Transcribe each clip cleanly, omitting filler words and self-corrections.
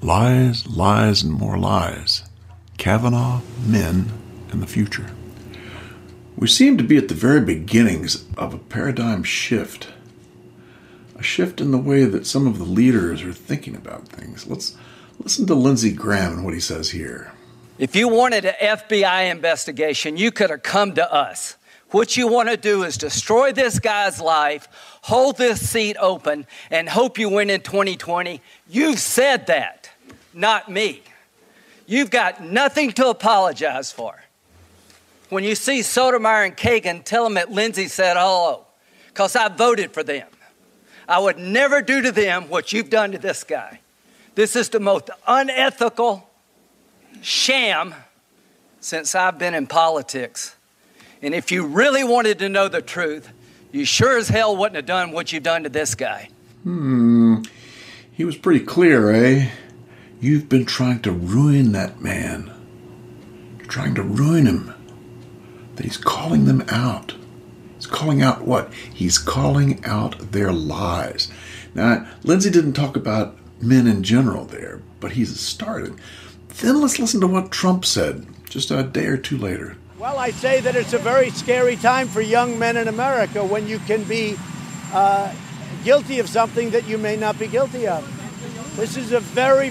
Lies, lies, and more lies. Kavanaugh, men, and the future. We seem to be at the very beginnings of a paradigm shift. A shift in the way that some of the leaders are thinking about things. Let's listen to Lindsey Graham and what he says here. If you wanted an FBI investigation, you could have come to us. What you want to do is destroy this guy's life, hold this seat open, and hope you win in 2020. You've said that, not me. You've got nothing to apologize for. When you see Sotomayor and Kagan, tell them that Lindsey said hello, because I voted for them. I would never do to them what you've done to this guy. This is the most unethical sham since I've been in politics. And if you really wanted to know the truth, you sure as hell wouldn't have done what you've done to this guy. He was pretty clear, eh? You've been trying to ruin that man. You're trying to ruin him. That he's calling them out. He's calling out what? He's calling out their lies. Now, Lindsey didn't talk about men in general there, but he's started. Then let's listen to what Trump said just a day or two later. Well, I say that it's a very scary time for young men in America when you can be guilty of something that you may not be guilty of. This is a very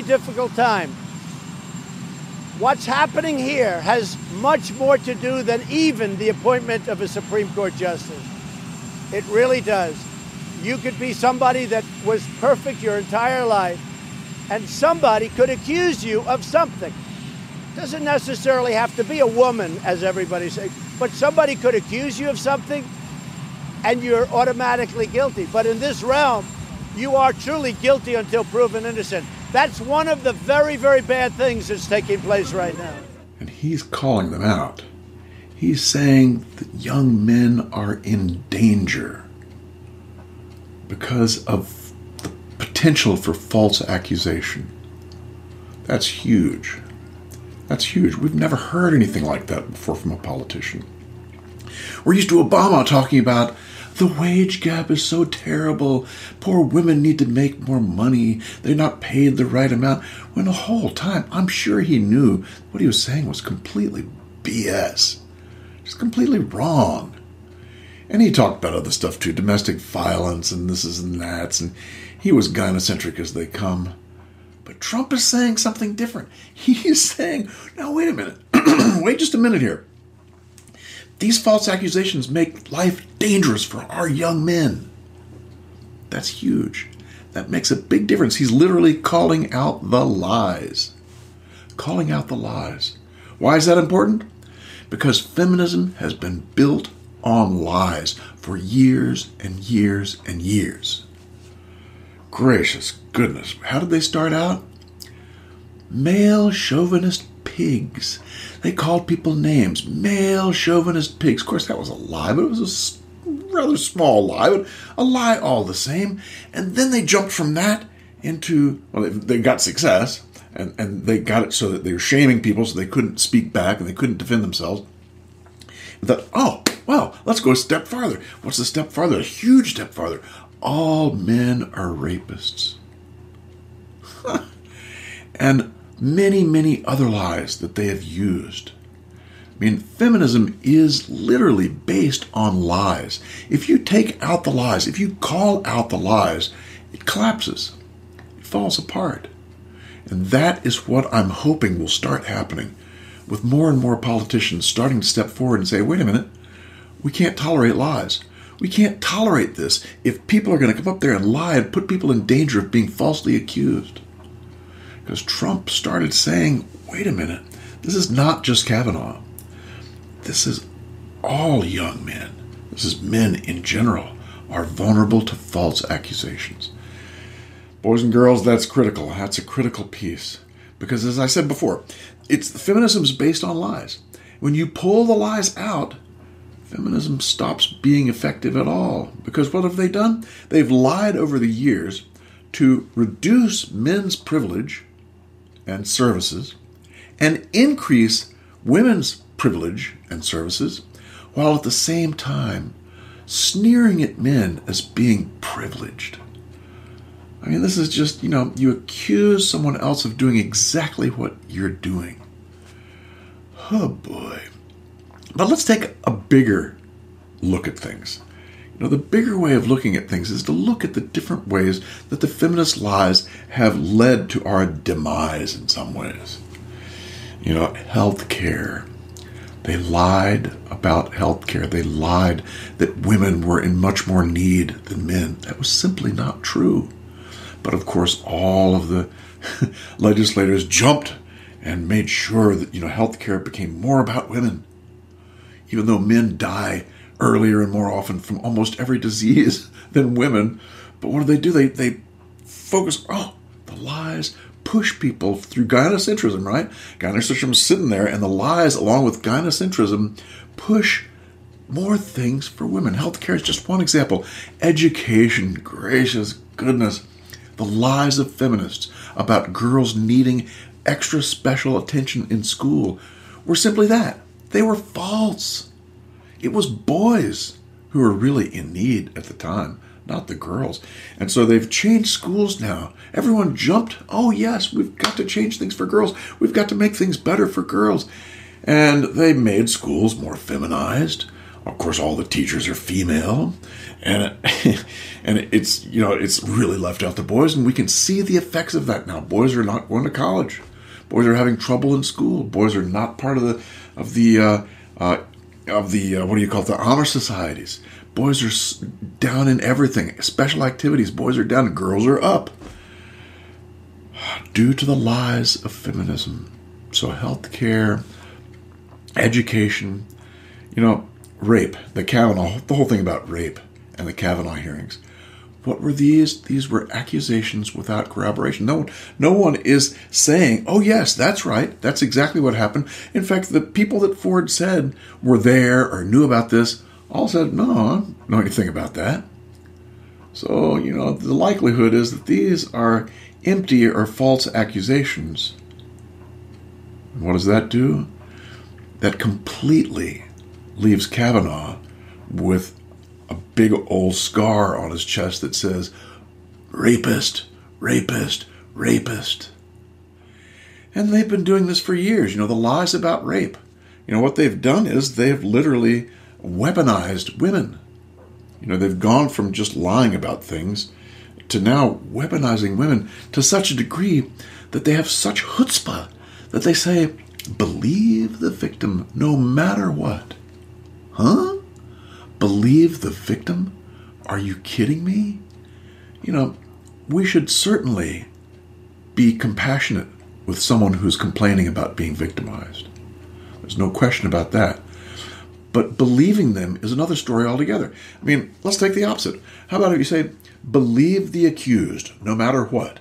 difficult time. What's happening here has much more to do than even the appointment of a Supreme Court justice. It really does. You could be somebody that was perfect your entire life, and somebody could accuse you of something. Doesn't necessarily have to be a woman, as everybody says, but somebody could accuse you of something, and you're automatically guilty. But in this realm, you are truly guilty until proven innocent. That's one of the very, very bad things that's taking place right now. And he's calling them out. He's saying that young men are in danger because of the potential for false accusation. That's huge. That's huge. We've never heard anything like that before from a politician. We're used to Obama talking about the wage gap is so terrible. Poor women need to make more money. They're not paid the right amount. When the whole time, I'm sure he knew what he was saying was completely BS. Just completely wrong. And he talked about other stuff too, domestic violence and this and that. And he was gynocentric as they come. But Trump is saying something different. He's saying, now wait a minute. Wait just a minute here. These false accusations make life dangerous for our young men. That's huge. That makes a big difference. He's literally calling out the lies. Calling out the lies. Why is that important? Because feminism has been built on lies for years and years and years. Gracious goodness. How did they start out? Male chauvinist pigs. They called people names. Male chauvinist pigs. Of course, that was a lie, but it was a rather small lie, but a lie all the same. And then they jumped from that into, well, they got success, and they got it so that they were shaming people so they couldn't speak back and they couldn't defend themselves. And thought, oh, well, let's go a step farther. What's the step farther? A huge step farther. All men are rapists. And many, many other lies that they have used. I mean, feminism is literally based on lies. If you take out the lies, if you call out the lies, it collapses. It falls apart. And that is what I'm hoping will start happening with more and more politicians starting to step forward and say, wait a minute, we can't tolerate lies. We can't tolerate this if people are going to come up there and lie and put people in danger of being falsely accused. Because Trump started saying, wait a minute, this is not just Kavanaugh. This is all young men. This is men in general are vulnerable to false accusations. Boys and girls, that's critical. That's a critical piece. Because as I said before, feminism is based on lies. When you pull the lies out, feminism stops being effective at all. Because what have they done? They've lied over the years to reduce men's privilege and services and increase women's privilege and services, while at the same time sneering at men as being privileged. I mean, this is just, you accuse someone else of doing exactly what you're doing. Oh boy. But let's take a bigger look at things. The bigger way of looking at things is to look at the different ways that the feminist lies have led to our demise in some ways. Health care. They lied about health care. They lied that women were in much more need than men. That was simply not true. But of course, all of the legislators jumped and made sure that, health care became more about women. Even though men die earlier and more often from almost every disease than women. But what do? They focus, the lies push people through gynocentrism, right? Gynocentrism is sitting there, and the lies, along with gynocentrism, push more things for women. Healthcare is just one example. Education, gracious goodness. The lies of feminists about girls needing extra special attention in school were simply that. They were false. It was boys who were really in need at the time, not the girls. And so they've changed schools now. Everyone jumped, oh yes, we've got to change things for girls. We've got to make things better for girls. And they made schools more feminized. Of course, all the teachers are female. And it's really left out the boys. And we can see the effects of that now. Boys are not going to college. Boys are having trouble in school. Boys are not part of the the honor societies. Boys are down in everything. Special activities. Boys are down and girls are up. Due to the lies of feminism. So healthcare, education, rape, the Kavanaugh, the whole thing about rape and the Kavanaugh hearings. What were these? These were accusations without corroboration. No one is saying, oh yes, that's right. That's exactly what happened. In fact, the people that Ford said were there or knew about this all said, no, I don't know anything about that. So, the likelihood is that these are empty or false accusations. And what does that do? That completely leaves Kavanaugh with a big old scar on his chest that says, rapist, rapist, rapist. And they've been doing this for years, the lies about rape. What they've done is they've literally weaponized women. They've gone from just lying about things to now weaponizing women to such a degree that they have such chutzpah that they say, believe the victim no matter what. Huh? Believe the victim? Are you kidding me? We should certainly be compassionate with someone who's complaining about being victimized. There's no question about that. But believing them is another story altogether. I mean, let's take the opposite. How about if you say, believe the accused, no matter what?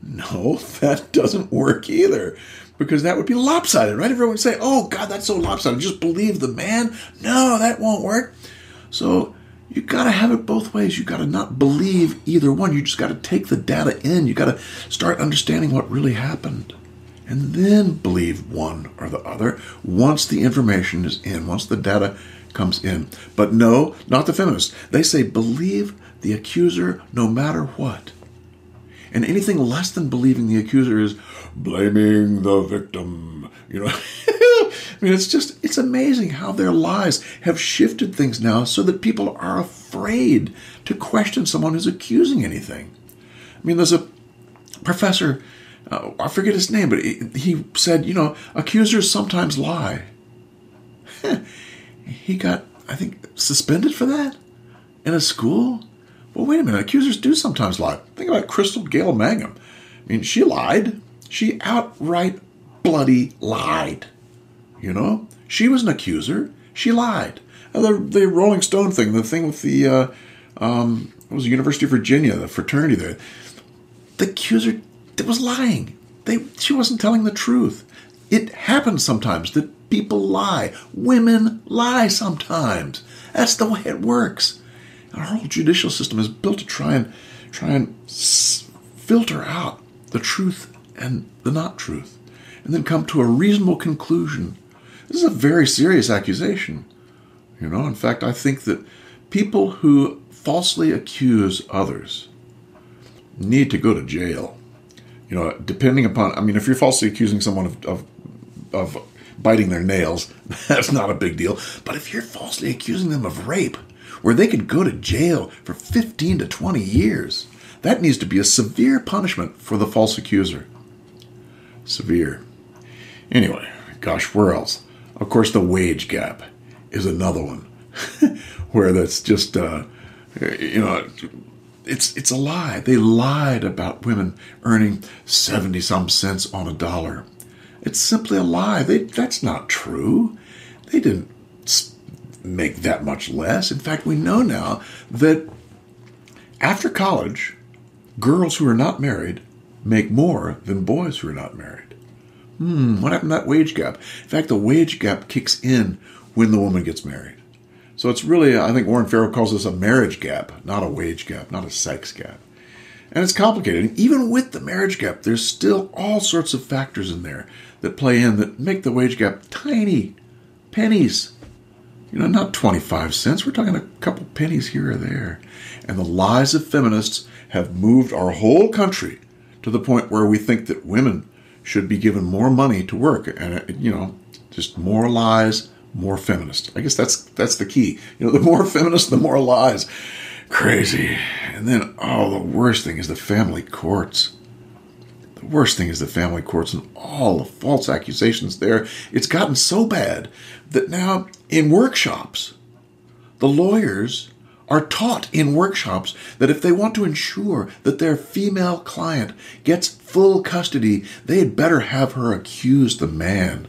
No, that doesn't work either. Because that would be lopsided, right? Everyone would say, oh, God, that's so lopsided. Just believe the man? No, that won't work. So you got to have it both ways. You got to not believe either one. You just got to take the data in. You got to start understanding what really happened. And then believe one or the other once the information is in, once the data comes in. But no, not the feminists. They say believe the accuser no matter what. And anything less than believing the accuser is blaming the victim. I mean, it's amazing how their lies have shifted things now so that people are afraid to question someone who's accusing anything. I mean, there's a professor, I forget his name, but he said, accusers sometimes lie. He got, I think, suspended for that in a school. Well, wait a minute. Accusers do sometimes lie. Think about Crystal Gayle Mangum. I mean, she lied. She outright bloody lied. She was an accuser. She lied. The Rolling Stone thing, the thing with the, it was the University of Virginia, the fraternity there. The accuser was lying. She wasn't telling the truth. It happens sometimes that people lie. Women lie sometimes. That's the way it works. Our whole judicial system is built to try and filter out the truth and the not truth, and then come to a reasonable conclusion. This is a very serious accusation. In fact, I think that people who falsely accuse others need to go to jail. You know, depending upon, I mean, if you're falsely accusing someone of biting their nails, that's not a big deal. But if you're falsely accusing them of rape, where they could go to jail for 15 to 20 years, that needs to be a severe punishment for the false accuser. Severe. Anyway, gosh, where else? Of course, the wage gap is another one where that's just, it's a lie. They lied about women earning 70-some cents on a dollar. It's simply a lie. That's not true. They didn't make that much less. In fact, we know now that after college, girls who are not married make more than boys who are not married. What happened to that wage gap? In fact, the wage gap kicks in when the woman gets married. So it's really, I think Warren Farrell calls this a marriage gap, not a wage gap, not a sex gap. And it's complicated. And even with the marriage gap, there's still all sorts of factors in there that play in that make the wage gap tiny. Pennies. You know, not 25 cents. We're talking a couple pennies here or there. And the lies of feminists have moved our whole country to the point where we think that women should be given more money to work. And, just more lies, more feminist. I guess that's the key. The more feminist, the more lies. Crazy. And then, the worst thing is the family courts. The worst thing is the family courts and all the false accusations there. It's gotten so bad that now in workshops, the lawyers are taught in workshops that if they want to ensure that their female client gets full custody, they had better have her accuse the man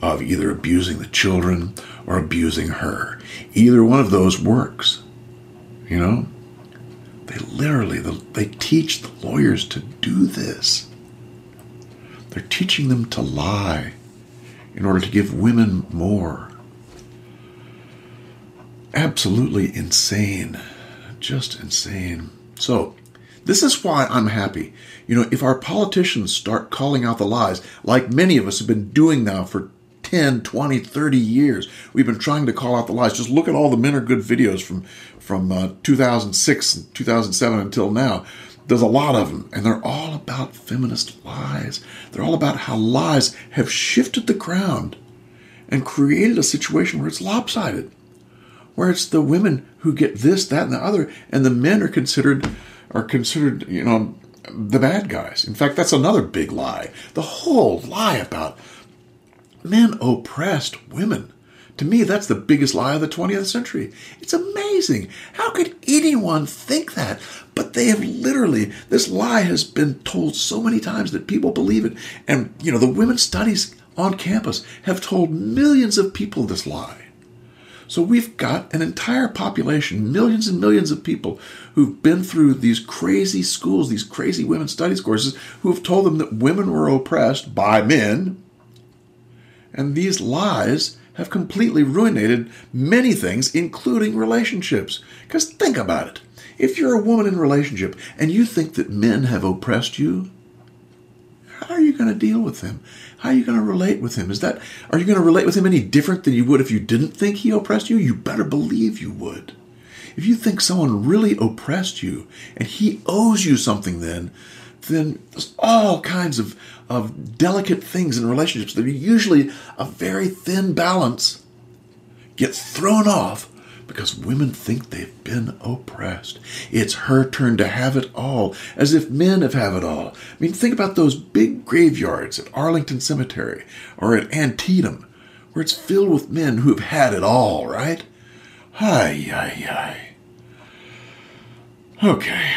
of either abusing the children or abusing her. Either one of those works. They teach the lawyers to do this. They're teaching them to lie in order to give women more. Absolutely insane. Just insane. So, this is why I'm happy. If our politicians start calling out the lies, like many of us have been doing now for 10, 20, 30 years, we've been trying to call out the lies. Just look at all the Men Are Good videos from 2006 and 2007 until now. There's a lot of them, and they're all about feminist lies. They're all about how lies have shifted the ground and created a situation where it's lopsided, where it's the women who get this, that, and the other, and the men are considered, the bad guys. In fact, that's another big lie. The whole lie about men oppressed women. To me, that's the biggest lie of the 20th century. It's amazing. How could anyone think that? But they have literally, this lie has been told so many times that people believe it. And, the women's studies on campus have told millions of people this lie. So we've got an entire population, millions and millions of people who've been through these crazy schools, these crazy women's studies courses, who have told them that women were oppressed by men. And these lies have completely ruinated many things, including relationships. Because think about it. If you're a woman in a relationship and you think that men have oppressed you, how are you going to deal with him? How are you going to relate with him? Are you going to relate with him any different than you would if you didn't think he oppressed you? You better believe you would. If you think someone really oppressed you and he owes you something then there's all kinds of delicate things in relationships that are usually a very thin balance get thrown off because women think they've been oppressed. It's her turn to have it all, as if men have it all. I mean, think about those big graveyards at Arlington Cemetery or at Antietam, where it's filled with men who have had it all, right? Ay. Okay.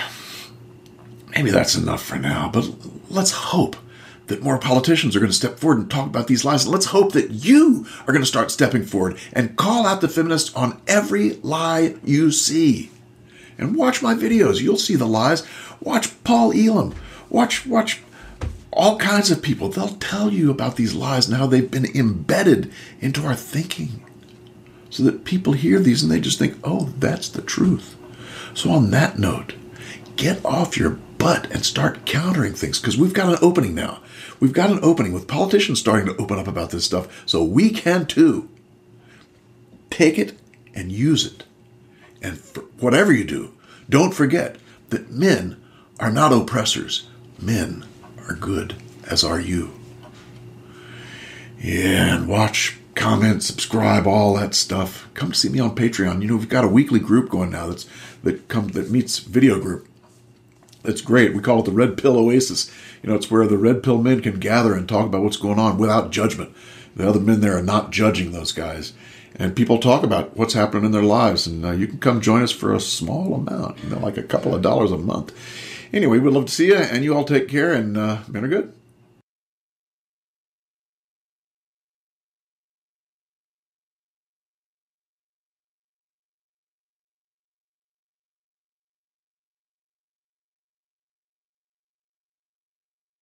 Maybe that's enough for now, but let's hope that more politicians are going to step forward and talk about these lies. Let's hope that you are going to start stepping forward and call out the feminists on every lie you see. And watch my videos. You'll see the lies. Watch Paul Elam. Watch all kinds of people. They'll tell you about these lies and how they've been embedded into our thinking so that people hear these and they just think, oh, that's the truth. So on that note, get off your butt and start countering things, because we've got an opening now. We've got an opening with politicians starting to open up about this stuff, so we can too. Take it and use it. And for whatever you do, don't forget that men are not oppressors. Men are good, as are you. Yeah, and watch, comment, subscribe, all that stuff. Come see me on Patreon. We've got a weekly group going now that meets video group. It's great. We call it the Red Pill Oasis. It's where the red pill men can gather and talk about what's going on without judgment. The other men there are not judging those guys. And people talk about what's happening in their lives. And you can come join us for a small amount, like a couple of dollars a month. Anyway, we'd love to see you. And you all take care. And men are good.